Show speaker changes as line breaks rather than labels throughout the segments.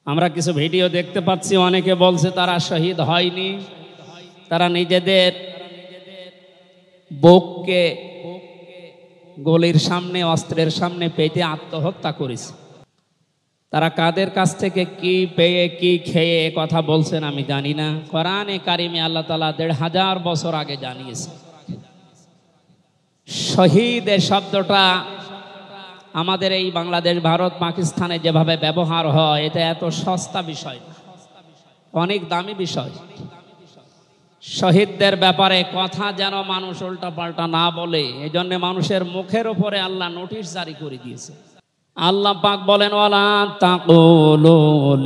আমরা কিছু ভিডিও দেখতে পাচ্ছি, অনেকে বলছে তারা শহীদ হয়নি, তারা নিজেদের বুককে গলির সামনে অস্ত্রের সামনে পেতে আত্মহত্যা করেছে। তারা কাদের কাছ থেকে কি পেয়ে কি খেয়ে কথা বলছেন আমি জানি না। কোরআনে কারিমে আল্লাহ তাআলা ১৫০০ বছর আগে জানিয়েছে। শহীদ এর শব্দটা আমাদের এই বাংলাদেশ, ভারত, পাকিস্তানে যেভাবে ব্যবহার হয়, এটা এত সস্তা বিষয় না, অনেক দামি বিষয়। শহীদদের ব্যাপারে কথা যেন মানুষ উল্টাপাল্টা না বলে, এজন্য মানুষের মুখের উপরে আল্লাহ নোটিশ জারি করে দিয়েছে। আল্লাহ পাক বলেন, ওয়ালা তাকুলু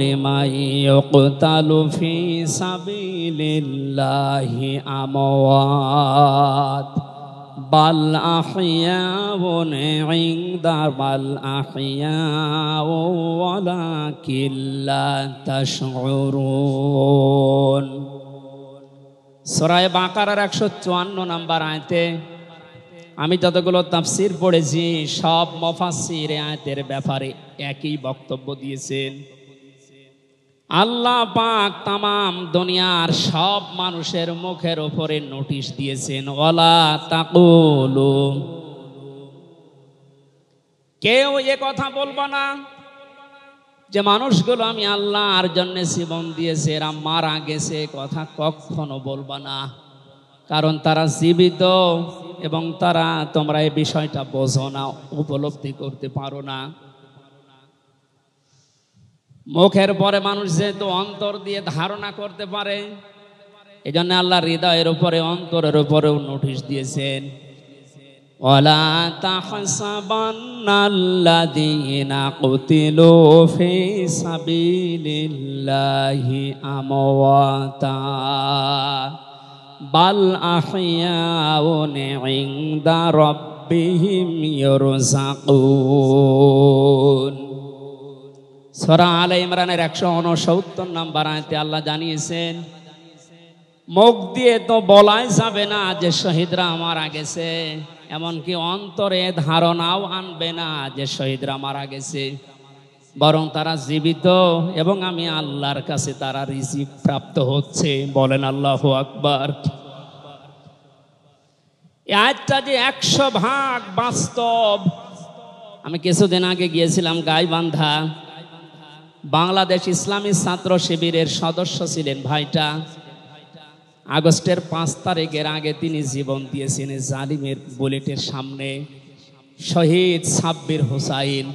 লিমান ইউকতালু ফি সাবিলিল্লাহি আমওয়াত বাল আহইয়াউন ইনদা বাল আহইয়াউ ওয়ালাকিন লা তাশউরুন। সূরা বাকারার ১৫৪ নম্বর আয়াতে আমি যতগুলো তাফসীর পড়েছি, সব মুফাসসির আয়াতের ব্যাপারে একই বক্তব্য দিয়েছেন। আল্লাহ পাক তামাম দুনিয়ার সব মানুষের মুখের উপরে নোটিশ দিয়েছেন, ওয়ালা তাকুলু, কেউ এ কথা বলবা না যে মানুষগুলো আমি আল্লাহর জন্য জীবন দিয়েছে, এরা মারা গেছে, কথা কখনো বলবা না। কারণ তারা জীবিত এবং তোমরা এই বিষয়টা বোঝো না, উপলব্ধি করতে পারো না। মুখের পরে মানুষ যেহেতু অন্তর দিয়ে ধারণা করতে পারে, এই জন্য আল্লাহ হৃদয়ের উপরে, অন্তরের উপরেও নোটিশ দিয়েছেন, ওয়ালা তাহসাবান্নাল্লাযীনা কুতিলু ফি সাবিলিল্লাহি আমওয়াতা বাল আহইয়াউন ইনদা রাব্বিহিম ইরযাকুন। সূরা আলে ইমরানের ১৬৯ নম্বর আয়াতে আল্লাহ জানিয়েছেন, মুখ দিয়ে তো বলাই যাবে না যে শহীদরা মারা গেছে, এমনকি অন্তরে ধারণাও আনবে না যে শহীদরা মারা গেছে, বরং তারা জীবিত এবং আমি আল্লাহর কাছে তারা রিজিক প্রাপ্ত হচ্ছে। বলেন আল্লাহু আকবার। এই আয়াতটা যে ১০০% বাস্তব। আমি কিছুদিন আগে গিয়েছিলাম গাইবান্ধা, বাংলাদেশ ইসলামী ছাত্র শিবিরের সদস্য ছিলেন ভাইটা। আগস্টের ৫ তারিখের আগে তিনি জীবন দিয়েছেন জালিমের বুলেটের সামনে। শহীদ সাব্বির হোসাইন,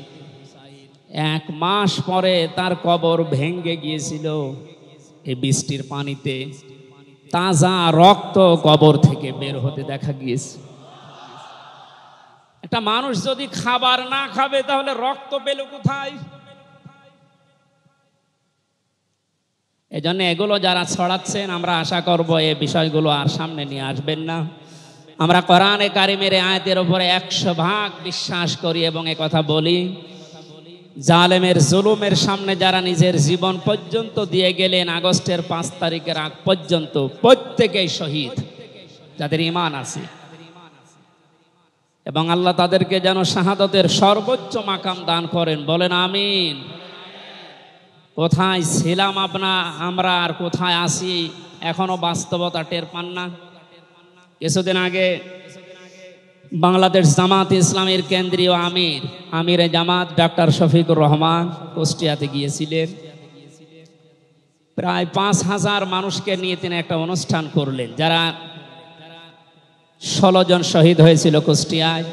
১ মাস পরে তার কবর ভেঙে গিয়েছিল এই বৃষ্টির পানিতে। তাজা রক্ত কবর থেকে বের হতে দেখা গিয়েছে। একটা মানুষ যদি খাবার না খাবে তাহলে রক্ত পেল কোথায়? এজন্য এগুলো যারা ছড়াচ্ছেন, আমরা আশা করব এই বিষয়গুলো আর সামনে নিয়ে আসবেন না। আমরা কোরআনে কারিমের আয়াতের উপরে ১০০% বিশ্বাস করি এবং এ কথা বলি, জালেমের জুলুমের সামনে যারা নিজের জীবন পর্যন্ত দিয়ে গেলেন আগস্টের ৫ তারিখের আগ পর্যন্ত, প্রত্যেকেই শহীদ যাদের ঈমান আছে, এবং আল্লাহ তাদেরকে যেন শাহাদাতের সর্বোচ্চ মাকাম দান করেন। বলেন আমিন। কোথায় ছিলাম আমরা আর কোথায় আছি এখনো বাস্তবতা টের পান না। কিছুদিন আগে বাংলাদেশ জামাত ইসলামের কেন্দ্রীয় আমিরে জামাত ডক্টর শফিকুর রহমান কুষ্টিয়াতে গিয়েছিলেন। প্রায় ৫,০০০ মানুষকে নিয়ে তিনি একটা অনুষ্ঠান করলেন, যারা ১৬ জন শহীদ হয়েছিল কুষ্টিয়ায়।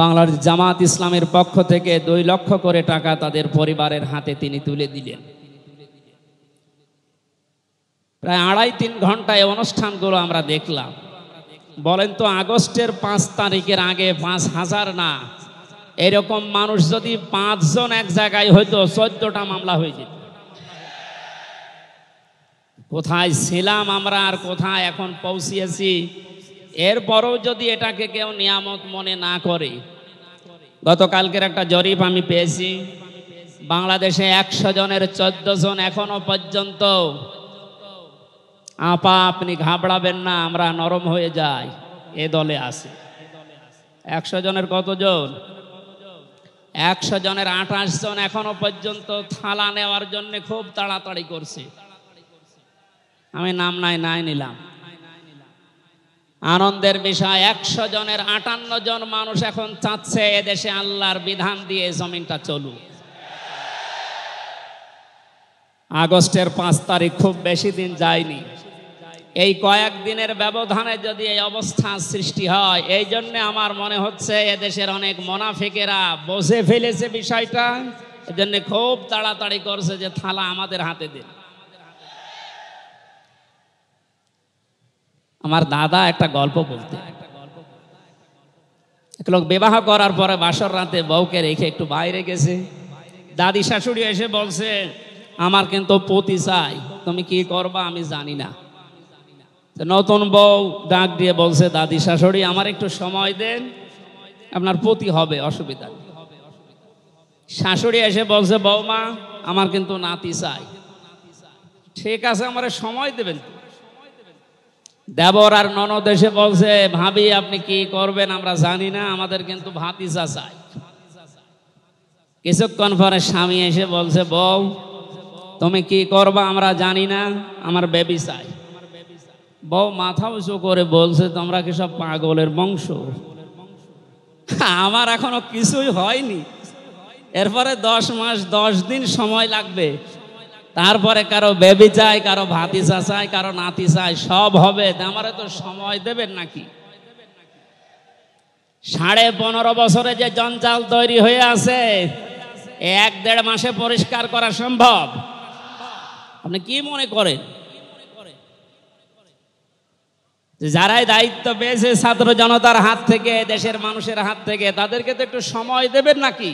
বাংলাদেশ জামাত ইসলামের পক্ষ থেকে ২ লক্ষ করে টাকা তাদের পরিবারের হাতে তিনি তুলে দিলেন। প্রায় ২.৫-৩ ঘন্টায় অনুষ্ঠানগুলো আমরা দেখলাম। বলেন তো, আগস্টের ৫ তারিখের আগে ৫,০০০ না, এরকম মানুষ যদি ৫ জন এক জায়গায় হইতো ১৪টা মামলা হয়ে যেত। কোথায় ছিলাম আমরা আর কোথায় এখন পৌঁছিয়েছি, এরপরও যদি এটাকে কেউ নিয়ামত মনে না করে। গতকালকের একটা জরিপ আমি পেয়েছি, বাংলাদেশে ১০০ জনের ১৪ জন এখনো পর্যন্ত, আপা আপনি ঘাবড়াবেন না, আমরা নরম হয়ে যাই, এ দলে আছে। ১০০ জনের কতজন? 100 জনের 28 জন এখনো পর্যন্ত থালা নেওয়ার জন্য খুব তাড়াতাড়ি করছে। আমি নাম নাই নিলাম। আনন্দের বিষয় 100 জনের 58 জন মানুষ এখন চাচ্ছে এদেশে আল্লাহর বিধান দিয়ে জমিনটা চলুক। আগস্টের 5 তারিখ খুব বেশি দিন যায়নি। এই কয়েকদিনের ব্যবধানে যদি এই অবস্থা সৃষ্টি হয়, এই জন্য আমার মনে হচ্ছে এদেশের অনেক মুনাফিকেরা বুঝে ফেলেছে বিষয়টা, এজন্য খুব তাড়াতাড়ি করছে যে থালা আমাদের হাতে দিন। আমার দাদা একটা গল্প বলতে, এক লোক বিবাহ করার পরে বাসর রাতে বউকে রেখে একটু বাইরে গেছে। দাদি শাশুড়ি এসে বলছে, আমার কিন্তু পতি চাই, তুমি কি করবা আমি জানি না। নতুন বউ ডাক দিয়ে বলছে, দাদি শাশুড়ি আমার একটু সময় দেন, আপনার পতি হবে, অসুবিধা নেই। শাশুড়ি এসে বলছে, বৌমা আমার কিন্তু নাতি চাই। ঠিক আছে, আমার সময় দেবেন। দেবর আর ননদ এসে বলছে, ভাবি আপনি কি করবেন আমরা জানি না, আমাদের কিন্তু ভাতিজা চাই। কিছুক্ষণ পরে স্বামী এসে বলছে, বউ তুমি কি করবা আমরা জানি না, আমার বেবি চাই। বউ মাথা উঁচু করে বলছে, তোমরা কি সব পাগলের বংশ? আমার এখনো কিছুই হয়নি, এরপরে 10 মাস 10 দিন সময় লাগবে, তারপরে কারো বেবি চাই, কারো ভাতিজা চাই, কারো নাতি চাই, সব হবে। আমারে তো সময় দেবেন নাকি? 15.5 বছরে যে জঞ্জাল তৈরি হয়ে আছে, 1-1.5 মাসে পরিষ্কার করা সম্ভব? আপনি কি মনে করেন? যারাই দায়িত্ব পেয়েছে ছাত্র জনতার হাত থেকে, দেশের মানুষের হাত থেকে, তাদেরকে তো একটু সময় দেবেন নাকি?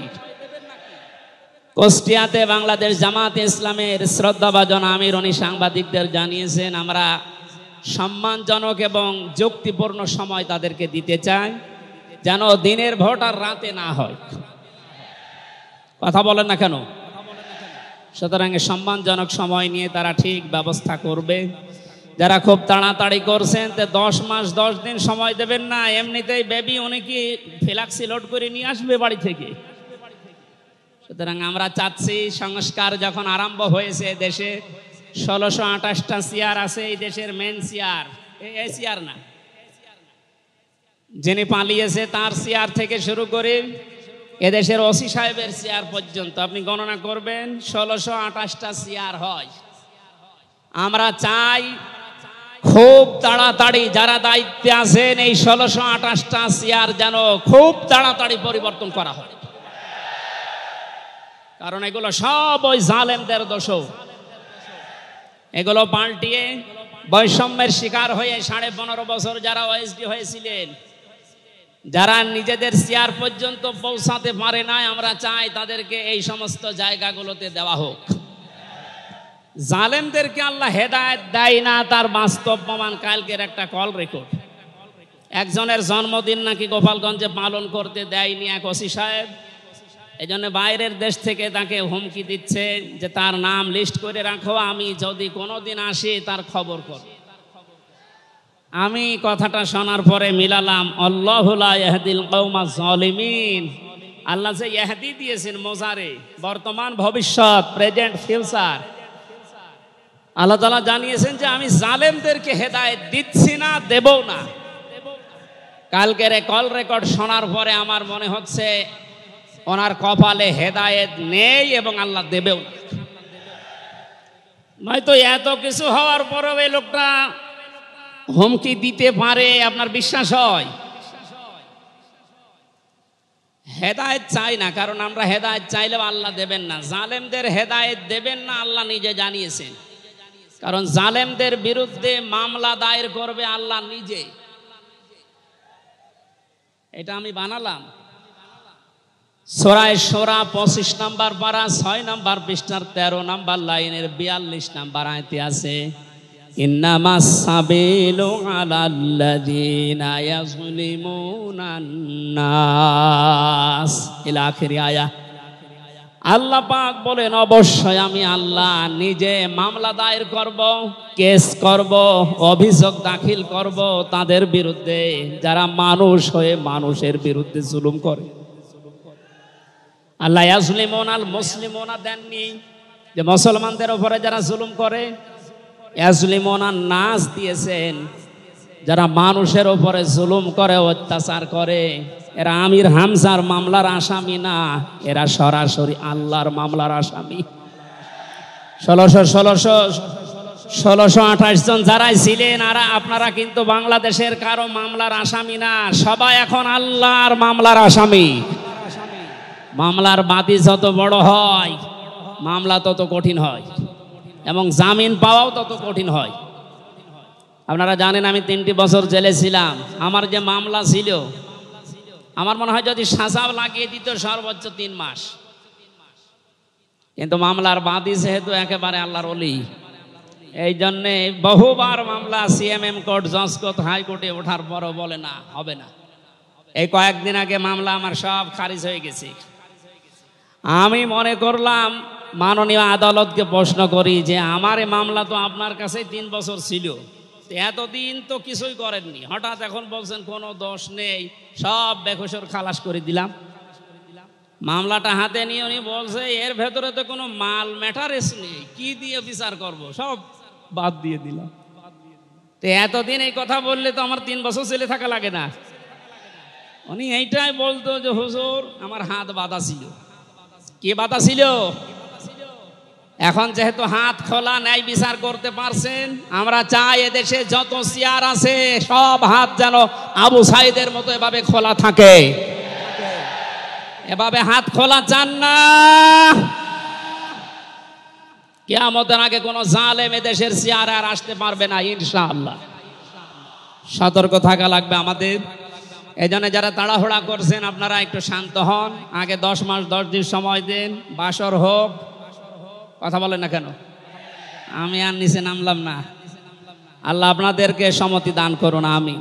কুষ্টিয়াতে বাংলাদেশ জামাতে ইসলামের শ্রদ্ধাভাজন আমির উনি সাংবাদিকদের জানিয়েছেন, আমরা সম্মানজনক এবং যুক্তিপূর্ণ সময় তাদেরকে দিতে চাই, যেন দিনের ভোট আর রাতে না হয়। কথা বলেন না কেন? সুতরাং সম্মানজনক সময় নিয়ে তারা ঠিক ব্যবস্থা করবে। যারা খুব তাড়াতাড়ি করছেন, 10 মাস 10 দিন সময় দেবেন না, এমনিতেই বেবি অনেকে ফ্লাক্সি লোড করে নিয়ে আসবে বাড়ি থেকে। সুতরাং আমরা চাচ্ছি, সংস্কার যখন আরম্ভ হয়েছে দেশে, 1628টা চেয়ার আছে এই দেশের মেন চেয়ার, এই চেয়ার না, যিনি পালিয়েছে তার চেয়ার থেকে শুরু করে এদেশের ওসি সাহেবের চেয়ার পর্যন্ত আপনি গণনা করবেন, 1628টা চেয়ার হয়। আমরা চাই খুব তাড়াতাড়ি যারা দায়িত্বে আছেন এই 1628টা চেয়ার যেন খুব তাড়াতাড়ি পরিবর্তন করা হয়, কারণ এগুলো সব ওই জালেমদের দোষ। এগুলো পাল্টিয়ে বৈষম্যের শিকার হয়ে 15.5 বছর যারা ওএসডি হয়েছিলেন, যারা নিজেদের চেয়ার পর্যন্ত পৌঁছাতে পারে নাই, আমরা চাই তাদেরকে এই সমস্ত জায়গাগুলোতে দেওয়া হোক। জালেমদেরকে আল্লাহ হেদায়েত দেয় না, তার বাস্তব প্রমাণ কালকের একটা কল রেকর্ড। একজনের জন্মদিন নাকি গোপালগঞ্জে পালন করতে দেয়নি এক ওসি সাহেব, এই জন্য বাইরের দেশ থেকে তাকে হুমকি দিচ্ছে যে তার নাম লিস্ট করে রাখো, আমি যদি কোনোদিন আসি তার খবর কর। আমি কথাটা শোনার পরে মিলালাম, আল্লাহু লা ইয়াহদিল কওমাজ জালিমিন। আল্লাহ যে ইহদি দিয়েছেন মোজারে, বর্তমান ভবিষ্যৎ, প্রেজেন্ট ফিউচার, আল্লাহ তাআলা জানিয়েছেন যে আমি জালেমদেরকে হেদায়েত দিচ্ছি না, দেবও না। কালকের কল রেকর্ড শোনার পরে আমার মনে হচ্ছে ওনার কপালে হেদায়েত নেই এবং আল্লাহ দেবেও না। নয়তো এত কিছু হওয়ার পরেও এই লোকটা হুমকি দিতে পারে, আপনার বিশ্বাস হয়? হেদায়েত চাই না, কারণ আমরা হেদায়েত চাইলেও আল্লাহ দেবেন না। জালেমদের হেদায়েত দেবেন না, আল্লাহ নিজে জানিয়েছেন, কারণ জালেমদের বিরুদ্ধে মামলা দায়ের করবে আল্লাহ নিজে। এটা আমি বানালাম। সূরা শূরা 25 নম্বর পারা 6 নম্বর পৃষ্ঠার 13 নম্বর লাইনের 42 নম্বর আয়াতে আছে, ইন্নামাস সাবিলু আলাল্লাযিনা ইয়াযলিমুনান নাস, ইলা আখির আয়া। আল্লাহ পাক বলেন, অবশ্যই আমি আল্লাহ নিজে মামলা দায়ের করব, কেস করব, অভিযোগ দাখিল করব তাদের বিরুদ্ধে যারা মানুষ হয়ে মানুষের বিরুদ্ধে জুলুম করে। আল্লাহ ইয়াজলিমুন আল মুসলিমুনা দেননি, যে মুসলমানদের উপরে যারা জুলুম করে, ইয়াজলিমুন আন নাস দিয়েছেন, যারা মানুষের উপরে জুলুম করে, অত্যাচার করে, এরা আমির হামজার মামলার আসামি না, এরা সরাসরি আল্লাহর মামলার আসামি। 1628 জন যারাই ছিলেন, আর আপনারা কিন্তু বাংলাদেশের কারো মামলার আসামি না, সবাই এখন আল্লাহর মামলার আসামি। মামলার বাদী যত বড় হয়, মামলা তত কঠিন হয়, এবং জামিন পাওয়াও তত কঠিন হয়। আপনারা জানেন আমি 3টি বছর জেলে ছিলাম। আমার যে মামলা ছিল, আমার মনে হয় যদি সাজাও লাগিয়ে দিত সর্বোচ্চ 3 মাস। কিন্তু মামলার বাদী যেহেতু একেবারে আল্লাহর ওলি, এই জন্যে বহুবার মামলা সিএমএম কোর্ট, জজ কোর্ট, হাইকোর্টে ওঠার পরও বলে না, হবে না। এই কয়েকদিন আগে মামলা আমার সব খারিজ হয়ে গেছে। আমি মনে করলাম মাননীয় আদালতকে প্রশ্ন করি যে আমার এই মামলা তো আপনার কাছে 3 বছর ছিল, এতদিন তো কিছুই করেননি, হঠাৎ এখন বলছেন কোনো দোষ নেই, সব বেকসুর খালাস করে দিলাম। মামলাটা হাতে নিয়ে উনি বলছে এর ভেতরে তো কোনো মাল ম্যাটারেস নেই, কি দিয়ে বিচার করব, সব বাদ দিয়ে দিলাম। তো এতদিন এই কথা বললে তো আমার 3 বছর জেলে থাকা লাগে না। উনি এইটাই বলতো যে হুজুর আমার হাত বাঁধা ছিল। কি বাধা ছিল? এখন যেহেতু হাত খোলা, ন্যায় বিচার করতে পারছেন, আমরা চাই এদেশে যত চেয়ার আছে সব হাত যেন আবু সাইদের মতো এভাবে খোলা থাকে। এভাবে হাত খোলা চান না। কিয়ামতের আগে কোন জালেম এদেশের চেয়ারে আর আসতে পারবে না ইনশাআল্লাহ। সতর্ক থাকা লাগবে আমাদের। এই জন্য যারা তাড়াহুড়া করছেন আপনারা একটু শান্ত হন, আগে 10 মাস 10 দিন সময় দিন, বাসর হোক। কথা বলেন না কেন? আমি আর নিচে নামলাম না। আল্লাহ আপনাদেরকে সম্মতি দান করুন, আমিন।